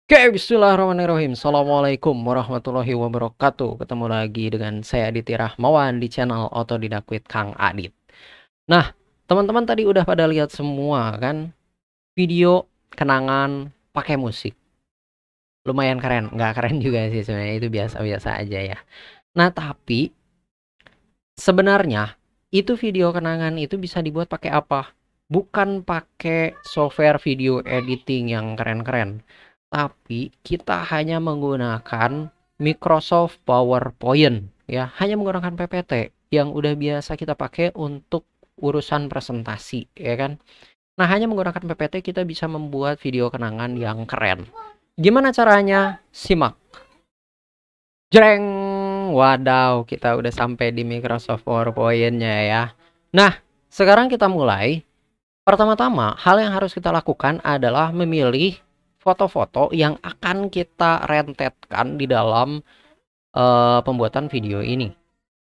Oke, bismillahirrahmanirrahim. Assalamualaikum warahmatullahi wabarakatuh. Ketemu lagi dengan saya Aditya Rahmawan di channel Otodidak with Kang Adit. Nah, teman-teman tadi udah pada lihat semua kan video kenangan pakai musik. Lumayan keren, nggak keren juga sih sebenarnya, itu biasa-biasa aja ya. Nah, tapi sebenarnya itu video kenangan itu bisa dibuat pakai apa? Bukan pakai software video editing yang keren-keren, tapi kita hanya menggunakan Microsoft PowerPoint ya, hanya menggunakan PPT yang udah biasa kita pakai untuk urusan presentasi ya kan. Nah, hanya menggunakan PPT kita bisa membuat video kenangan yang keren. Gimana caranya? Simak. Jreng, wadaw, kita udah sampai di Microsoft PowerPoint-nya ya. Nah, sekarang kita mulai. Pertama-tama, hal yang harus kita lakukan adalah memilih foto-foto yang akan kita rentetkan di dalam pembuatan video ini.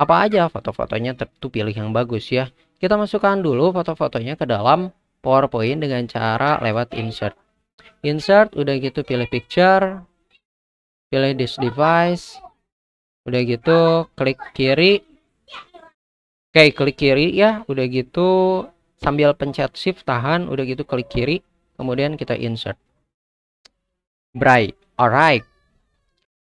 Apa aja foto-fotonya, tentu pilih yang bagus ya. Kita masukkan dulu foto-fotonya ke dalam PowerPoint dengan cara lewat insert. Insert, udah gitu pilih picture, pilih this device, udah gitu klik kiri. Oke, klik kiri ya, udah gitu sambil pencet shift tahan, udah gitu klik kiri, kemudian kita insert. Bright, alright.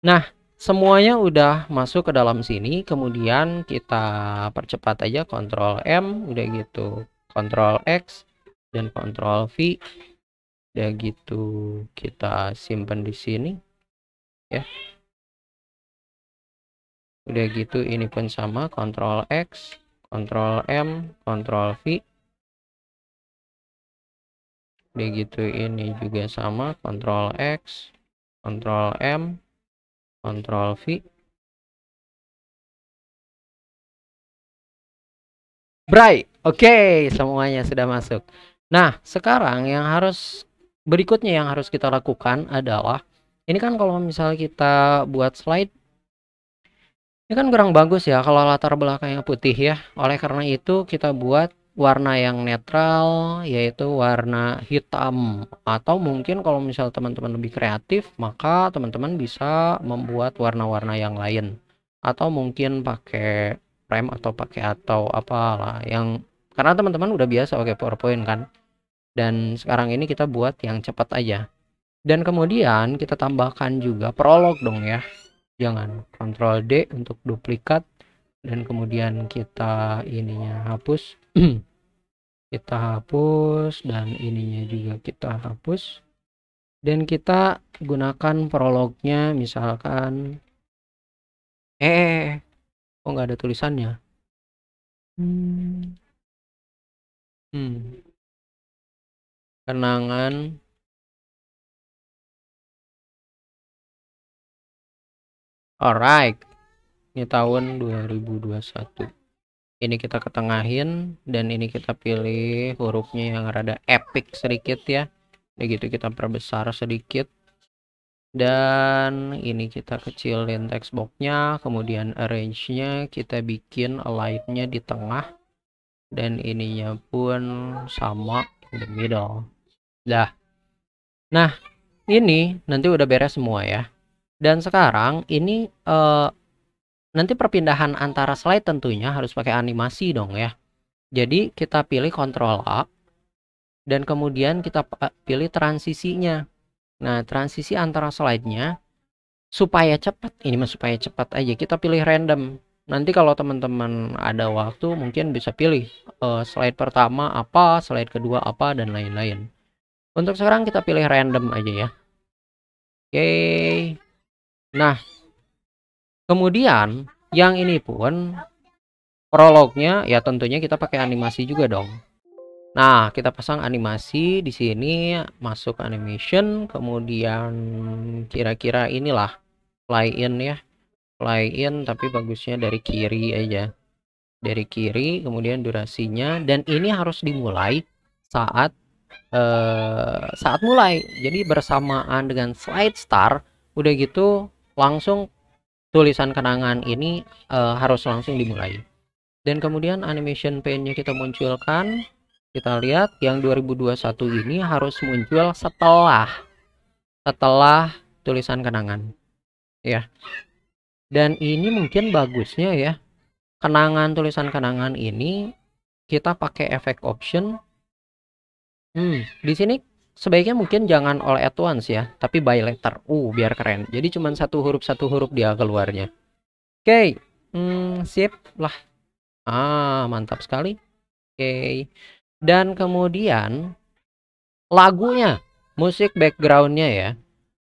Nah, semuanya udah masuk ke dalam sini, kemudian kita percepat aja, Ctrl M, udah gitu Ctrl X dan Ctrl V, udah gitu kita simpan di sini ya. Udah gitu ini pun sama, Ctrl X, Ctrl M, Ctrl V. Udah gitu ini juga sama, Ctrl X, Ctrl M, Ctrl V. Bright. Oke, semuanya sudah masuk. Nah, sekarang yang berikutnya yang harus kita lakukan adalah, ini kan kalau misalnya kita buat slide, ini kan kurang bagus ya kalau latar belakangnya putih ya. Oleh karena itu kita buat warna yang netral, yaitu warna hitam. Atau mungkin kalau misal teman-teman lebih kreatif, maka teman-teman bisa membuat warna-warna yang lain. Atau mungkin pakai frame atau apalah yang, karena teman-teman udah biasa pakai PowerPoint kan. Dan sekarang ini kita buat yang cepat aja. Dan kemudian kita tambahkan juga prolog dong ya. Jangan, Ctrl D untuk duplikat, dan kemudian kita ininya hapus. Kita hapus dan ininya juga kita hapus, dan kita gunakan prolognya misalkan kok nggak ada tulisannya. Kenangan alright, ini tahun 2021. Ini kita ketengahin, dan ini kita pilih hurufnya yang rada epic sedikit ya. Begitu kita perbesar sedikit, dan ini kita kecilin text boxnya, kemudian arrange-nya kita bikin align-nya di tengah, dan ininya pun sama in the middle. Dah. Nah, ini nanti udah beres semua ya. Dan sekarang ini nanti perpindahan antara slide tentunya harus pakai animasi dong ya. Jadi kita pilih Ctrl A, dan kemudian kita pilih transisinya. Nah, transisi antara slide-nya supaya cepat, ini mah supaya cepat aja, kita pilih random. Nanti kalau teman-teman ada waktu mungkin bisa pilih slide pertama apa, slide kedua apa, dan lain-lain. Untuk sekarang kita pilih random aja ya. Oke. Nah, kemudian yang ini pun prolognya ya tentunya kita pakai animasi juga dong. Nah, kita pasang animasi di sini, masuk animation, kemudian kira-kira inilah play in ya. Play in tapi bagusnya dari kiri aja. Dari kiri, kemudian durasinya, dan ini harus dimulai saat mulai. Jadi bersamaan dengan slide start, udah gitu langsung tulisan kenangan ini harus langsung dimulai. Dan kemudian animation pane-nya kita munculkan. Kita lihat yang 2021 ini harus muncul setelah setelah tulisan kenangan ya. Dan ini mungkin bagusnya ya, tulisan kenangan ini kita pakai efek option. Di sini sebaiknya mungkin jangan all at once ya, tapi by letter. Biar keren. Jadi cuman satu huruf dia keluarnya. Oke. Sip lah. Mantap sekali. Oke. Dan kemudian lagunya, musik backgroundnya ya.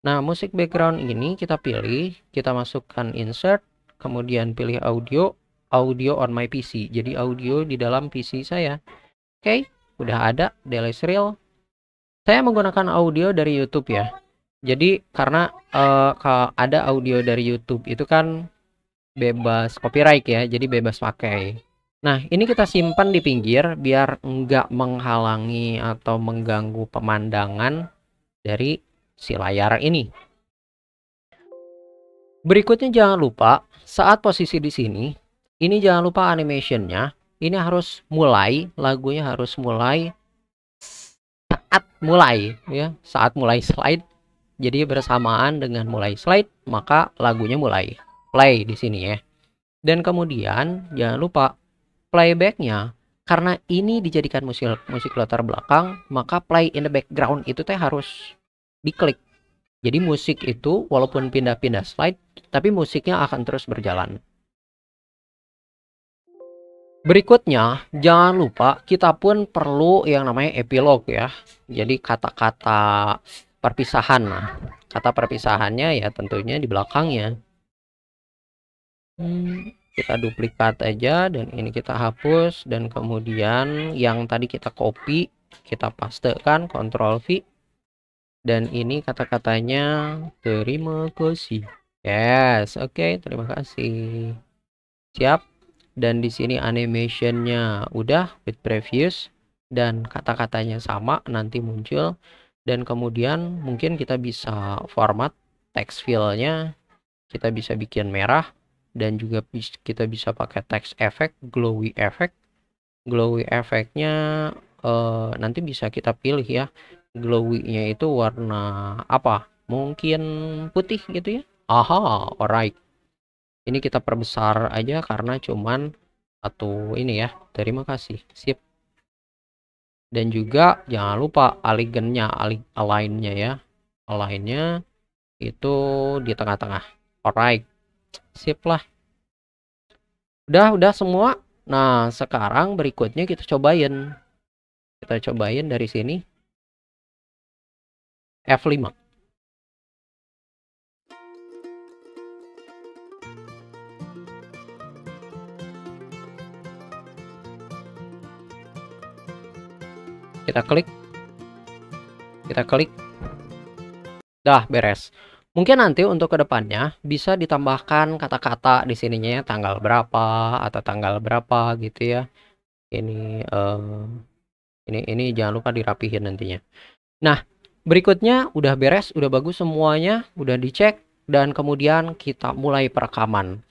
Nah, musik background ini kita pilih, kita masukkan insert, kemudian pilih audio on my PC. Jadi audio di dalam PC saya. Oke, udah ada delay serial. Saya menggunakan audio dari YouTube ya. Jadi karena ada audio dari YouTube itu kan bebas copyright ya, jadi bebas pakai. Nah, ini kita simpan di pinggir biar enggak menghalangi atau mengganggu pemandangan dari si layar ini. Berikutnya jangan lupa saat posisi di sini, ini jangan lupa animationnya. Ini harus mulai, lagunya harus mulai saat mulai ya, saat mulai slide. Jadi bersamaan dengan mulai slide, maka lagunya mulai play di sini ya. Dan kemudian jangan lupa playbacknya, karena ini dijadikan musik latar belakang, maka play in the background itu teh harus diklik. Jadi musik itu walaupun pindah-pindah slide, tapi musiknya akan terus berjalan. Berikutnya, jangan lupa kita pun perlu yang namanya epilog ya. Jadi kata-kata perpisahan. Nah, kata perpisahannya ya tentunya di belakangnya. Kita duplikat aja dan ini kita hapus, dan kemudian yang tadi kita copy kita pastekan, Ctrl V, dan ini kata-katanya terima kasih. Yes, oke, terima kasih. Siap. Dan di sini animationnya udah with previous dan kata-katanya sama nanti muncul. Dan kemudian mungkin kita bisa format text fill-nya, kita bisa bikin merah. Dan juga kita bisa pakai text effect, glowy effect. Glowy effect-nya nanti bisa kita pilih ya. Glowy-nya itu warna apa? Mungkin putih gitu ya. Alright. Ini kita perbesar aja karena cuman satu ini ya. Terima kasih. Sip. Dan juga jangan lupa alignnya ya. Align-nya itu di tengah-tengah. Alright. Sip lah. Udah semua. Nah, sekarang berikutnya kita cobain. Kita cobain dari sini. F5. Kita klik. Dah beres. Mungkin nanti untuk kedepannya bisa ditambahkan kata-kata di sininya tanggal berapa atau tanggal berapa gitu ya. Ini jangan lupa dirapihin nantinya. Nah, berikutnya udah beres, udah bagus semuanya, udah dicek, dan kemudian kita mulai perekaman.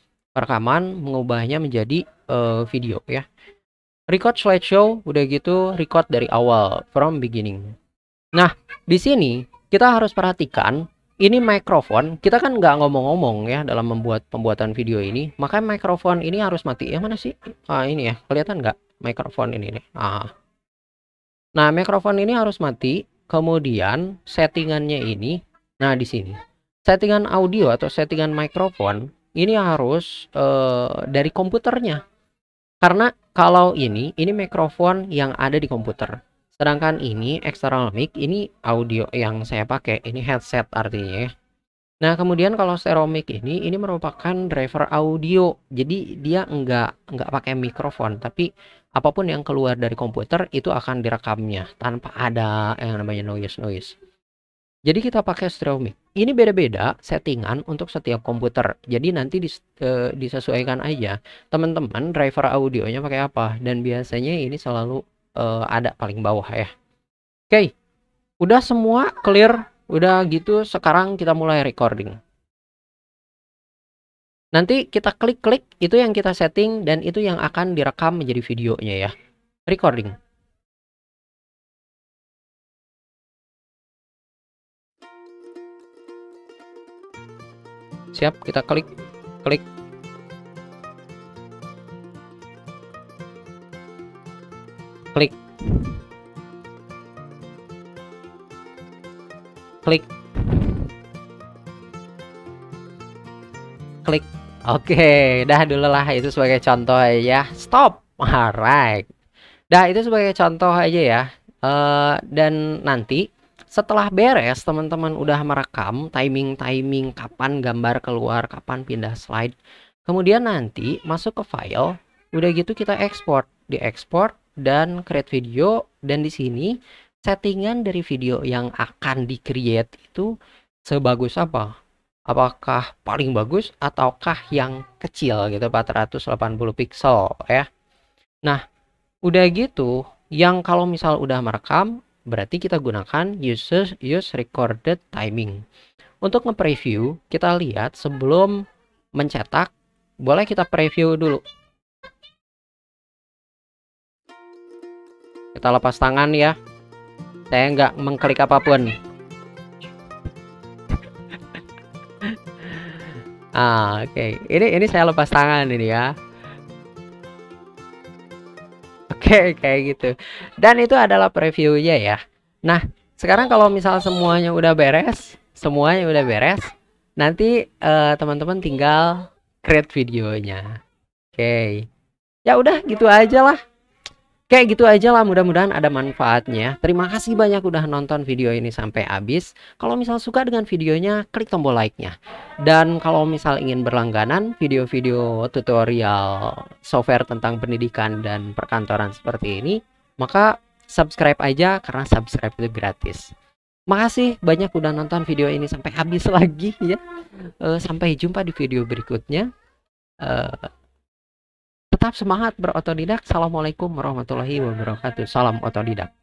Mengubahnya menjadi video ya. Record slideshow, udah gitu record dari awal, from beginning. Nah, di sini kita harus perhatikan, ini mikrofon, kita kan nggak ngomong-ngomong ya dalam pembuatan video ini, makanya mikrofon ini harus mati. Yang mana sih? Ini ya, kelihatan nggak mikrofon ini nih? Nah, mikrofon ini harus mati. Kemudian settingannya ini, nah di sini settingan audio atau settingan mikrofon ini harus dari komputernya. Karena kalau ini mikrofon yang ada di komputer. Sedangkan ini external mic, ini audio yang saya pakai, ini headset artinya ya. Nah, kemudian kalau stereo mic ini merupakan driver audio. Jadi dia nggak pakai mikrofon, tapi apapun yang keluar dari komputer itu akan direkamnya tanpa ada yang namanya noise. Jadi kita pakai stereo mic. Ini beda-beda settingan untuk setiap komputer. Jadi nanti disesuaikan aja teman-teman driver audionya pakai apa, dan biasanya ini selalu ada paling bawah ya. Oke. Udah semua clear, udah gitu sekarang kita mulai recording. Nanti kita klik itu yang kita setting dan itu yang akan direkam menjadi videonya ya. Recording. Siap, kita klik, klik, klik, klik, klik. Oke, dah dulu lah, itu sebagai contoh ya. Stop. Alright. Dah, itu sebagai contoh aja ya. Dan nanti setelah beres, teman-teman udah merekam timing kapan gambar keluar, kapan pindah slide. Kemudian nanti masuk ke file, udah gitu kita ekspor, diekspor dan create video. Dan di sini settingan dari video yang akan di-create itu sebagus apa? Apakah paling bagus ataukah yang kecil gitu, 480 pixel ya. Nah, udah gitu, yang kalau misal udah merekam, berarti kita gunakan use recorded timing. Untuk nge-preview, kita lihat sebelum mencetak, boleh kita preview dulu. Kita lepas tangan ya. Saya nggak mengklik apapun. Oke. Ini saya lepas tangan ini ya. Oke, kayak gitu. Dan itu adalah previewnya ya. Nah, sekarang kalau misal semuanya udah beres, nanti teman-teman tinggal create videonya. Oke. Ya udah gitu aja lah. Kayak gitu aja lah, mudah-mudahan ada manfaatnya. Terima kasih banyak udah nonton video ini sampai habis. Kalau misal suka dengan videonya, klik tombol like-nya. Dan kalau misal ingin berlangganan video-video tutorial software tentang pendidikan dan perkantoran seperti ini, maka subscribe aja karena subscribe itu gratis. Makasih banyak udah nonton video ini sampai habis lagi ya. Sampai jumpa di video berikutnya. Tetap semangat berotodidak. Assalamualaikum warahmatullahi wabarakatuh. Salam otodidak.